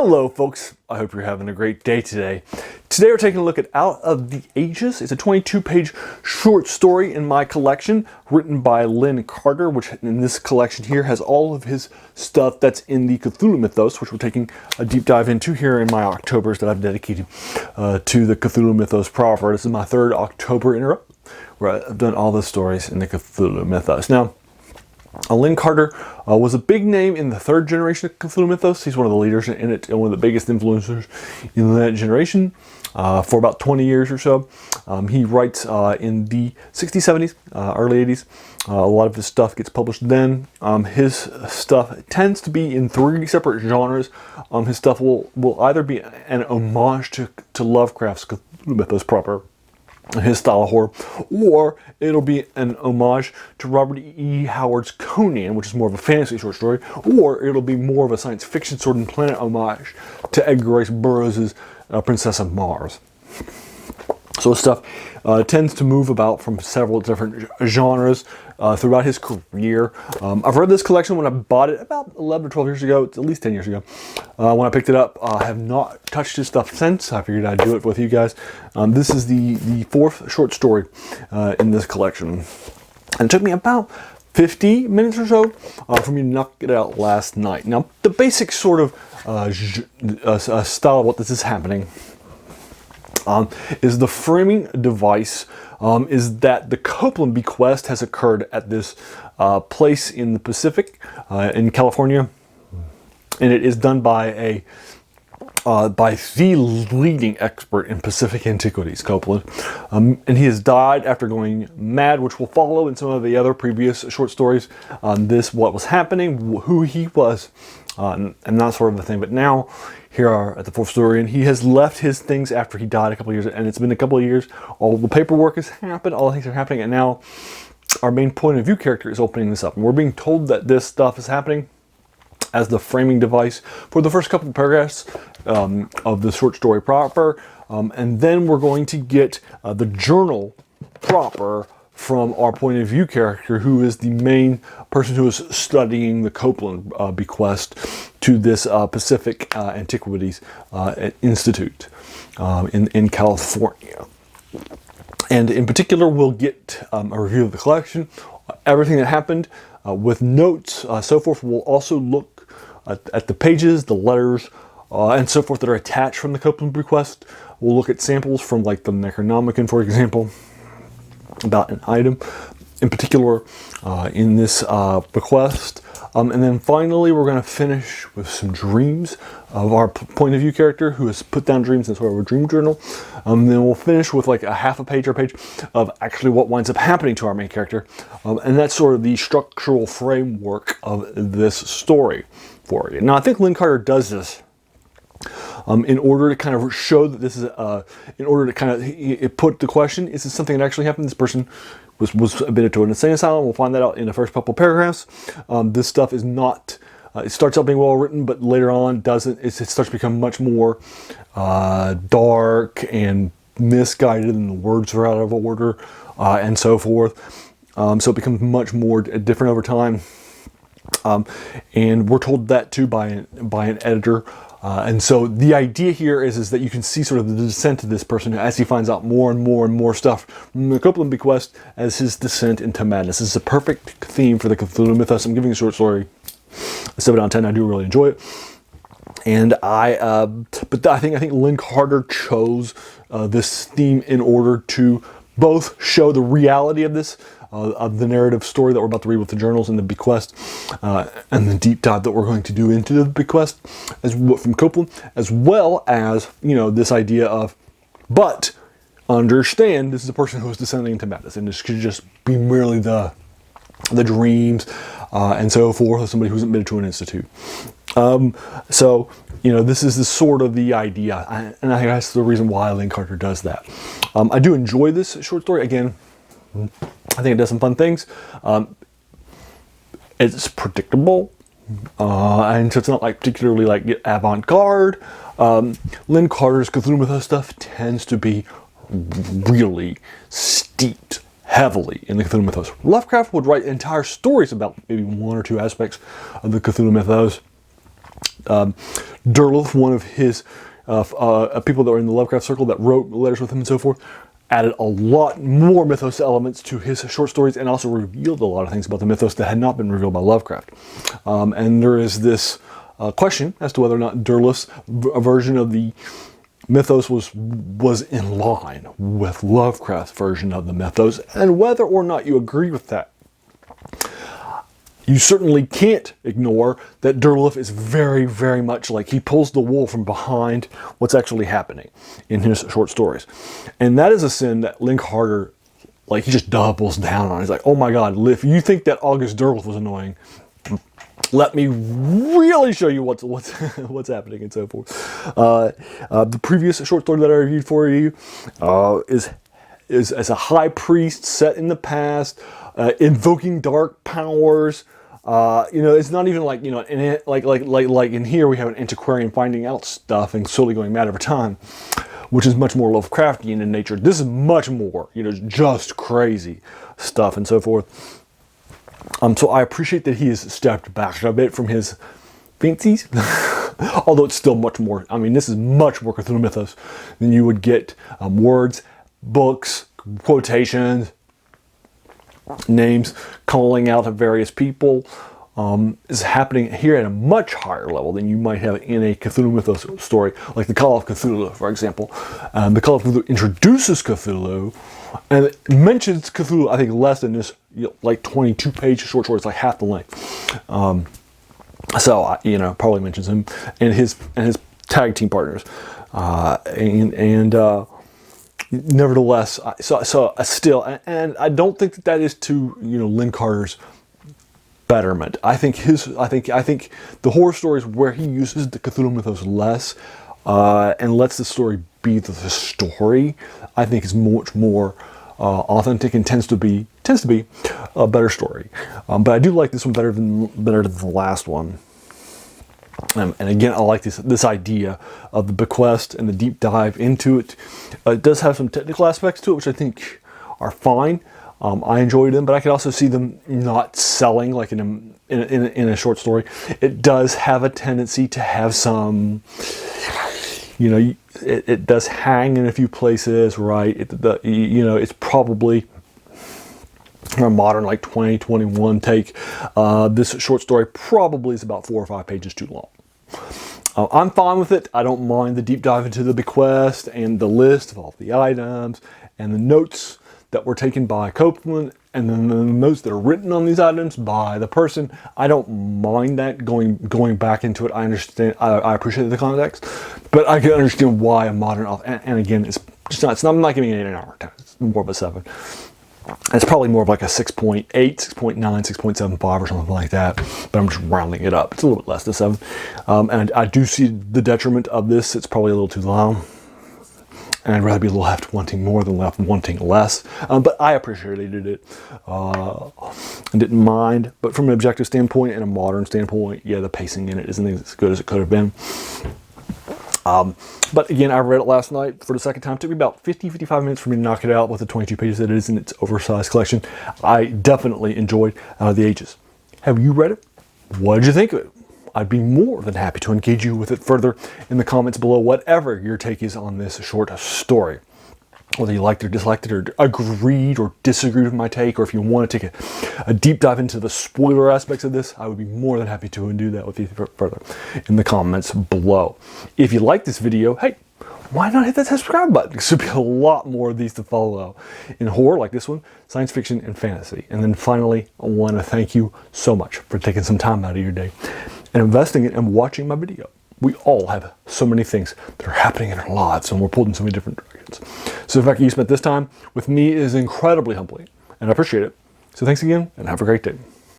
Hello folks, I hope you're having a great day today. Today we're taking a look at Out of the Ages. It's a 22-page short story in my collection written by Lin Carter, which in this collection here has all of his stuff that's in the Cthulhu Mythos, which we're taking a deep dive into here in my Octobers that I've dedicated to the Cthulhu Mythos proper. This is my third October in a row where I've done all the stories in the Cthulhu Mythos. Now, Lin Carter was a big name in the third generation of Cthulhu Mythos. He's one of the leaders in it and one of the biggest influencers in that generation for about 20 years or so. He writes in the 60s, 70s, early 80s. A lot of his stuff gets published then. His stuff tends to be in three separate genres. His stuff will either be an homage to Lovecraft's Cthulhu Mythos proper, his style of horror, or it'll be an homage to Robert E. Howard's Conan, which is more of a fantasy short story, or it'll be more of a science fiction Sword and Planet homage to Edgar Rice Burroughs' Princess of Mars. So his stuff tends to move about from several different genres throughout his career. I've read this collection when I bought it about 11 or 12 years ago. It's at least 10 years ago. When I picked it up, I have not touched his stuff since. I figured I'd do it with you guys. This is the fourth short story in this collection. And it took me about 50 minutes or so for me to knock it out last night. Now, the basic sort of style of what this is happening is the framing device is that the Copeland bequest has occurred at this place in the Pacific in California, and it is done by the leading expert in Pacific antiquities, Copeland, and he has died after going mad, which will follow in some of the other previous short stories on this, what was happening, who he was, and that sort of a thing. But now here are at the fourth story, and he has left his things after he died a couple of years, and it's been a couple of years. All the paperwork has happened, all the things are happening, and now our main point of view character is opening this up, and we're being told that this stuff is happening as the framing device for the first couple of paragraphs of the short story proper, and then we're going to get the journal proper from our point of view character, who is the main person who is studying the Copeland bequest to this Pacific Antiquities Institute in California. And in particular, we'll get a review of the collection, everything that happened with notes, so forth. We'll also look at the pages, the letters, and so forth that are attached from the Copeland bequest. We'll look at samples from like the Necronomicon, for example, about an item in particular in this bequest. And then finally, we're going to finish with some dreams of our point of view character, who has put down dreams in sort of a dream journal. Then we'll finish with like a half a page or a page of actually what winds up happening to our main character. And that's sort of the structural framework of this story for you. Now, I think Lin Carter does this in order to kind of show that this is, in order to kind of put the question, is this something that actually happened? This person was admitted to an insane asylum. We'll find that out in the first couple paragraphs. This stuff is not, it starts out being well written, but later on it starts to become much more dark and misguided, and the words are out of order, and so forth. So it becomes much more different over time. And we're told that too by an editor. And so the idea here is that you can see sort of the descent of this person as he finds out more and more and more stuff from the Copeland bequest as his descent into madness. This is a perfect theme for the Cthulhu Mythos. I'm giving a short story a 7 out of 10. I do really enjoy it. And but I think Lin Carter chose this theme in order to both show the reality of this, of the narrative story that we're about to read with the journals and the bequest, and the deep dive that we're going to do into the bequest from Copeland, as well as, you know, this idea of, but understand this is a person who is descending into madness, and this could just be merely the dreams and so forth of somebody who's admitted to an institute. So, you know, this is the sort of the idea, and I think that's the reason why Lin Carter does that. I do enjoy this short story. Again, I think it does some fun things. It's predictable, and so it's not like particularly like avant-garde. Lin Carter's Cthulhu Mythos stuff tends to be really steeped heavily in the Cthulhu Mythos. Lovecraft would write entire stories about maybe one or two aspects of the Cthulhu Mythos. Derleth, one of his people that were in the Lovecraft circle that wrote letters with him and so forth, added a lot more mythos elements to his short stories and also revealed a lot of things about the mythos that had not been revealed by Lovecraft. And there is this question as to whether or not Derleth's version of the mythos was in line with Lovecraft's version of the mythos, and whether or not you agree with that. You certainly can't ignore that Derleth is very, very much like he pulls the wool from behind what's actually happening in his short stories. And that is a sin that Lin Carter, like, he just doubles down on. He's like, oh my God, if you think that August Derleth was annoying, let me really show you what's what's happening and so forth. The previous short story that I reviewed for you is as a high priest set in the past, invoking dark powers. It's not even like, like in here we have an antiquarian finding out stuff and slowly going mad over time, which is much more Lovecraftian in nature. This is much more, just crazy stuff and so forth. So I appreciate that he has stepped back a bit from his fancies, although it's still much more, this is much more Cthulhu Mythos than you would get words, books, quotations, names, calling out of various people, is happening here at a much higher level than you might have in a Cthulhu Mythos story, like the Call of Cthulhu, for example. The Call of Cthulhu introduces Cthulhu and it mentions Cthulhu, I think, less than this, like 22-page short story. It's like half the length. Probably mentions him and his tag team partners, nevertheless, still, and I don't think that is to Lin Carter's betterment. I think the horror stories where he uses the Cthulhu Mythos less and lets the story be the story, I think is much more authentic and tends to be a better story. But I do like this one better than the last one. And again, I like this idea of the bequest and the deep dive into it. It does have some technical aspects to it, which I think are fine. I enjoyed them, but I could also see them not selling like in a short story. It does have a tendency to have some, it does hang in a few places, right? It's probably a modern, like 2021 take. This short story probably is about 4 or 5 pages too long. I'm fine with it. I don't mind the deep dive into the bequest and the list of all the items and the notes that were taken by Copeland and then the notes that are written on these items by the person. I don't mind that going back into it. I understand. I appreciate the context, but I can understand why a modern author. And again, I'm not giving it an 8 out of 10. It's more of a 7. It's probably more of like a 6.8, 6.9, 6.75 or something like that, but I'm just rounding it up. It's a little bit less than 7. And I do see the detriment of this. It's probably a little too long. And I'd rather be left wanting more than left wanting less. But I appreciated it and didn't mind. But from an objective standpoint and a modern standpoint, yeah, the pacing in it isn't as good as it could have been. But again, I read it last night for the second time. It took me about 55 minutes for me to knock it out with the 22 pages that it is in its oversized collection. I definitely enjoyed the Ages. Have you read it? What did you think of it? I'd be more than happy to engage you with it further in the comments below, whatever your take is on this short story. Whether you liked or disliked it, or agreed or disagreed with my take, or if you want to take a deep dive into the spoiler aspects of this, I would be more than happy to do that with you further in the comments below. If you like this video, hey, why not hit that subscribe button? There should be a lot more of these to follow in horror like this one, science fiction, and fantasy. And then finally, I want to thank you so much for taking some time out of your day and investing it and watching my video. We all have so many things that are happening in our lives and we're pulled in so many different directions. So the fact that you spent this time with me is incredibly humbling and I appreciate it. So thanks again and have a great day.